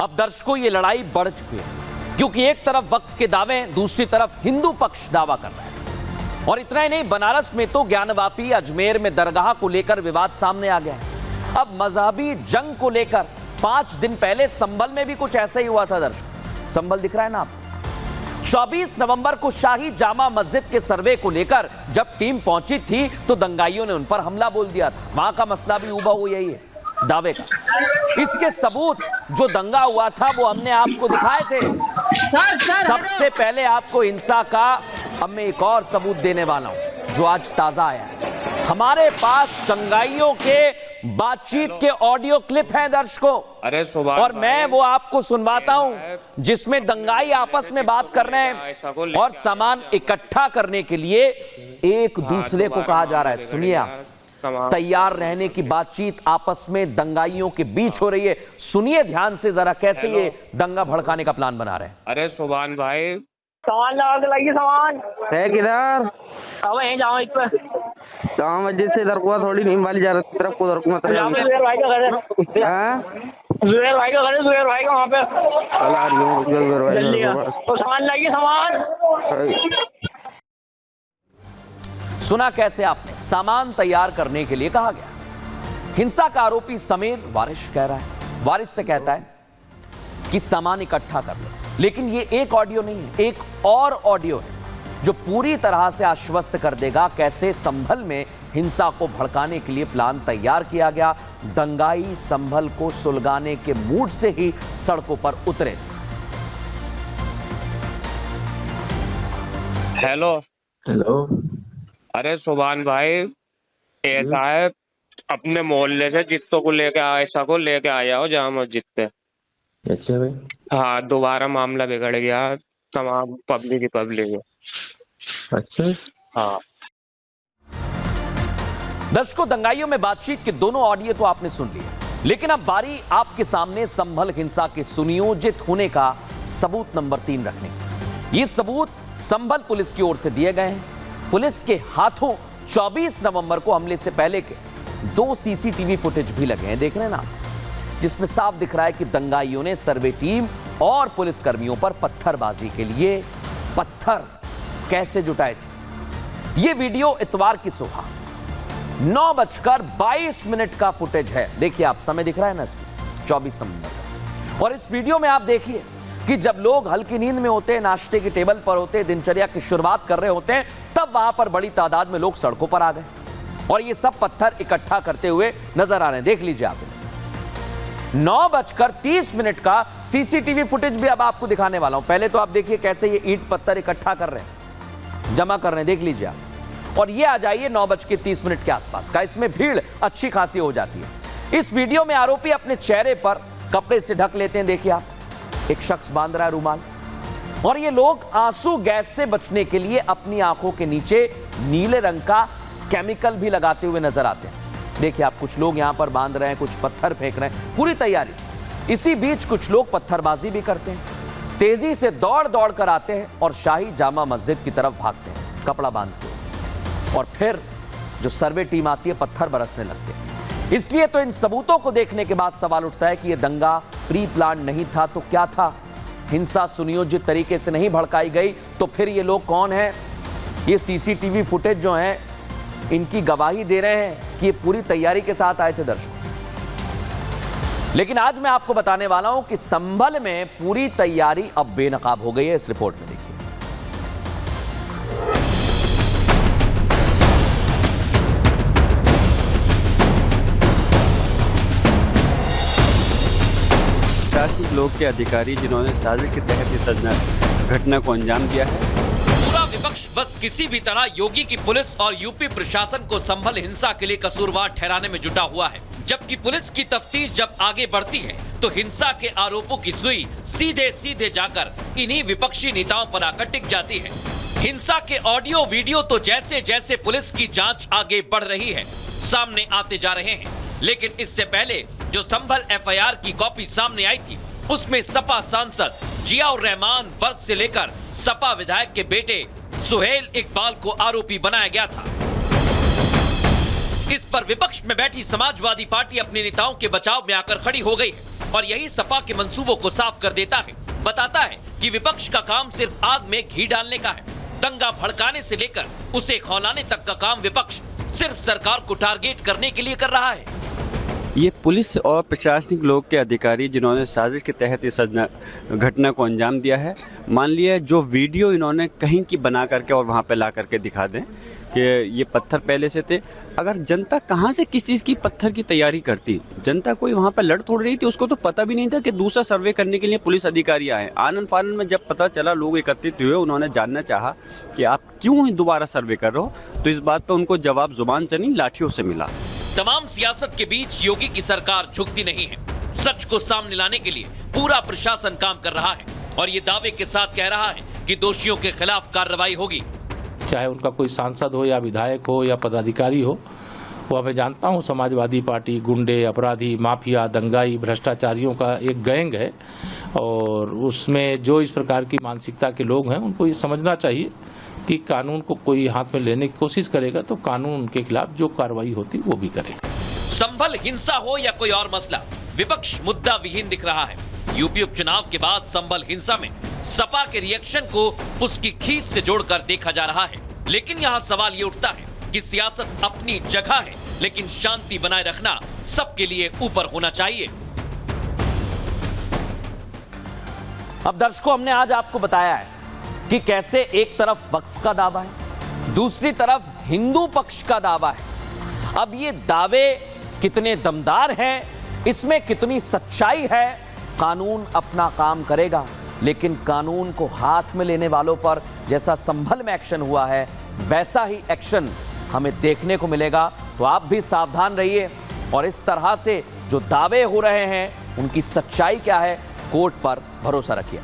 अब दर्शकों ये लड़ाई बढ़ चुकी है, क्योंकि एक तरफ वक्फ के दावे, दूसरी तरफ हिंदू पक्ष दावा कर रहा है। और इतना ही नहीं, बनारस में तो ज्ञानवापी, अजमेर में दरगाह को लेकर विवाद सामने आ गया है। अब मजहबी जंग को लेकर 5 दिन पहले संभल में भी कुछ ऐसा ही हुआ था। दर्शकों, संभल दिख रहा है ना आपको? 24 नवंबर को शाही जामा मस्जिद के सर्वे को लेकर जब टीम पहुंची थी तो दंगाइयों ने उन पर हमला बोल दिया था। वहां का मसला भी हूबहू यही है, दावे का। इसके सबूत जो दंगा हुआ था वो हमने आपको दिखाए थे। सबसे पहले आपको हिंसा का अब मैं एक और सबूत देने वाला हूं जो आज ताजा आया है। हमारे पास दंगाइयों के बातचीत के ऑडियो क्लिप हैं दर्शकों, और मैं वो आपको सुनवाता हूं जिसमें दंगाई आपस में बात कर रहे हैं और सामान इकट्ठा करने के लिए एक दूसरे को कहा जा रहा है। सुनिए आप, तैयार रहने की बातचीत आपस में दंगाइयों के बीच हो रही है। सुनिए ध्यान से जरा कैसे ये दंगा भड़काने का प्लान बना रहे हैं। अरे सुभान भाई, सामान लगा के लाइए। सामान है किधर? अब यहीं जाओ एक पे जामा मस्जिद से इधर को थोड़ी नीम वाली जा तरफ को उधर को मतलब यहाँ पे जुबैर भाई का घर है। हाँ? जुबैर भाई का घर है, जुबैर भाई का वहाँ पे। चल आ रही हूँ, जल्दी आ। तो सामान लाइए, सामान। सुना कैसे आपने? सामान तैयार करने के लिए कहा गया। हिंसा का आरोपी समीर वारिस कह रहा है, वारिस से कहता है कि सामान इकट्ठा कर लो। लेकिन ये एक ऑडियो नहीं है, एक और ऑडियो है जो पूरी तरह से आश्वस्त कर देगा कैसे संभल में हिंसा को भड़काने के लिए प्लान तैयार किया गया। दंगाई संभल को सुलगाने के मूड से ही सड़कों पर उतरे। Hello hello. अरे सुभान भाई, ऐसा है, अपने मोहल्ले से जित्तो को लेके आयशा को लेके आ जाओ जामा मस्जिद पे। अच्छा भाई। हाँ, दोबारा मामला बिगड़ गया, तमाम पब्लिक ही पब्लिक है। अच्छा। हाँ दर्शकों, दंगाइयों में बातचीत के दोनों ऑडियो तो आपने सुन लिए, लेकिन अब बारी आपके सामने संभल हिंसा के सुनियोजित होने का सबूत नंबर 3 रखने की। ये सबूत संभल पुलिस की ओर से दिए गए हैं। पुलिस के हाथों 24 नवंबर को हमले से पहले के 2 सीसीटीवी फुटेज भी लगे हैं, देख रहे हैं ना, जिसमें साफ दिख रहा है कि दंगाइयों ने सर्वे टीम और पुलिसकर्मियों पर पत्थरबाजी के लिए पत्थर कैसे जुटाए थे। यह वीडियो इतवार की सुबह 9:22 का फुटेज है। देखिए आप, समय दिख रहा है ना इसमें, 24 नवंबर का। और इस वीडियो में आप देखिए कि जब लोग हल्की नींद में होते हैं, नाश्ते की टेबल पर होते हैं, दिनचर्या की शुरुआत कर रहे होते हैं, तब वहां पर बड़ी तादाद में लोग सड़कों पर आ गए और ये सब पत्थर इकट्ठा करते हुए नजर आ रहे हैं। देख लीजिए आप, 9:30 का सीसीटीवी फुटेज भी अब आपको दिखाने वाला हूं। पहले तो आप देखिए कैसे ये ईंट पत्थर इकट्ठा कर रहे हैं, जमा कर रहे हैं, देख लीजिए आप। और ये आ जाइए 9:30 के आसपास का, इसमें भीड़ अच्छी खासी हो जाती है। इस वीडियो में आरोपी अपने चेहरे पर कपड़े से ढक लेते हैं, देखिए आप, एक शख्स बांध रहा है रुमाल, और ये लोग आंसू गैस से बचने के लिए अपनी आंखों के नीचे नीले रंग का केमिकल भी लगाते हुए नजर आते हैं। देखिए आप, कुछ लोग यहां पर बांध रहे हैं, कुछ पत्थर फेंक रहे हैं, पूरी तैयारी। इसी बीच कुछ लोग पत्थरबाजी भी करते हैं, तेजी से दौड़ दौड़ कर आते हैं और शाही जामा मस्जिद की तरफ भागते हैं कपड़ा बांधते हुए, और फिर जो सर्वे टीम आती है पत्थर बरसने लगते हैं। इसलिए तो इन सबूतों को देखने के बाद सवाल उठता है कि यह दंगा प्री प्लान नहीं था तो क्या था? हिंसा सुनियोजित तरीके से नहीं भड़काई गई तो फिर ये लोग कौन हैं? ये सीसीटीवी फुटेज जो हैं इनकी गवाही दे रहे हैं कि ये पूरी तैयारी के साथ आए थे दर्शकों। लेकिन आज मैं आपको बताने वाला हूं कि संभल में पूरी तैयारी अब बेनकाब हो गई है। इस रिपोर्ट में देखिए। शासकीय लोग के अधिकारी जिन्होंने साजिश के तहत इस घटना को अंजाम दिया है। पूरा विपक्ष बस किसी भी तरह योगी की पुलिस और यूपी प्रशासन को संभल हिंसा के लिए कसूरवार ठहराने में जुटा हुआ है। जबकि पुलिस की तफ्तीश जब आगे बढ़ती है तो हिंसा के आरोपों की सुई सीधे सीधे जाकर इन्हीं विपक्षी नेताओं पर आकर टिक जाती है। हिंसा के ऑडियो वीडियो तो जैसे जैसे पुलिस की जांच आगे बढ़ रही है सामने आते जा रहे हैं। लेकिन इससे पहले जो संभल एफआईआर की कॉपी सामने आई थी उसमें सपा सांसद जियाउर रहमान बर्ग से लेकर सपा विधायक के बेटे सुहेल इकबाल को आरोपी बनाया गया था। इस पर विपक्ष में बैठी समाजवादी पार्टी अपने नेताओं के बचाव में आकर खड़ी हो गई है और यही सपा के मंसूबों को साफ कर देता है। बताता है कि विपक्ष का काम सिर्फ आग में घी डालने का है। दंगा भड़काने से लेकर उसे खौलाने तक का काम विपक्ष सिर्फ सरकार को टारगेट करने के लिए कर रहा है। ये पुलिस और प्रशासनिक लोग के अधिकारी जिन्होंने साजिश के तहत इस घटना को अंजाम दिया है। मान लिया जो वीडियो इन्होंने कहीं की बना करके और वहाँ पे ला करके दिखा दें कि ये पत्थर पहले से थे। अगर जनता कहाँ से किस चीज़ की पत्थर की तैयारी करती, जनता कोई वहाँ पे लड़ थोड़ रही थी, उसको तो पता भी नहीं था कि दूसरा सर्वे करने के लिए पुलिस अधिकारी आए। आनंद फानंद में जब पता चला, लोग एकत्रित हुए, उन्होंने जानना चाहा कि आप क्यों दोबारा सर्वे कर रहे हो, तो इस बात पर उनको जवाब जुबान से नहीं लाठियों से मिला। तमाम सियासत के बीच योगी की सरकार झुकती नहीं है। सच को सामने लाने के लिए पूरा प्रशासन काम कर रहा है और ये दावे के साथ कह रहा है कि दोषियों के खिलाफ कार्रवाई होगी। चाहे उनका कोई सांसद हो या विधायक हो या पदाधिकारी हो, वो मैं जानता हूँ समाजवादी पार्टी गुंडे, अपराधी, माफिया, दंगाई, भ्रष्टाचारियों का एक गैंग है और उसमें जो इस प्रकार की मानसिकता के लोग हैं उनको ये समझना चाहिए कि कानून को कोई हाथ में लेने की कोशिश करेगा तो कानून उनके खिलाफ जो कार्रवाई होती वो भी करेगा। संभल हिंसा हो या कोई और मसला, विपक्ष मुद्दा विहीन दिख रहा है। यूपी उपचुनाव के बाद संभल हिंसा में सपा के रिएक्शन को उसकी खींच से जोड़कर देखा जा रहा है। लेकिन यहाँ सवाल ये उठता है कि सियासत अपनी जगह है, लेकिन शांति बनाए रखना सबके लिए ऊपर होना चाहिए। अब दर्शकों, हमने आज आपको बताया है कि कैसे एक तरफ वक्फ का दावा है, दूसरी तरफ हिंदू पक्ष का दावा है। अब ये दावे कितने दमदार हैं, इसमें कितनी सच्चाई है, कानून अपना काम करेगा, लेकिन कानून को हाथ में लेने वालों पर जैसा संभल में एक्शन हुआ है वैसा ही एक्शन हमें देखने को मिलेगा। तो आप भी सावधान रहिए और इस तरह से जो दावे हो रहे हैं उनकी सच्चाई क्या है, कोर्ट पर भरोसा रखिए।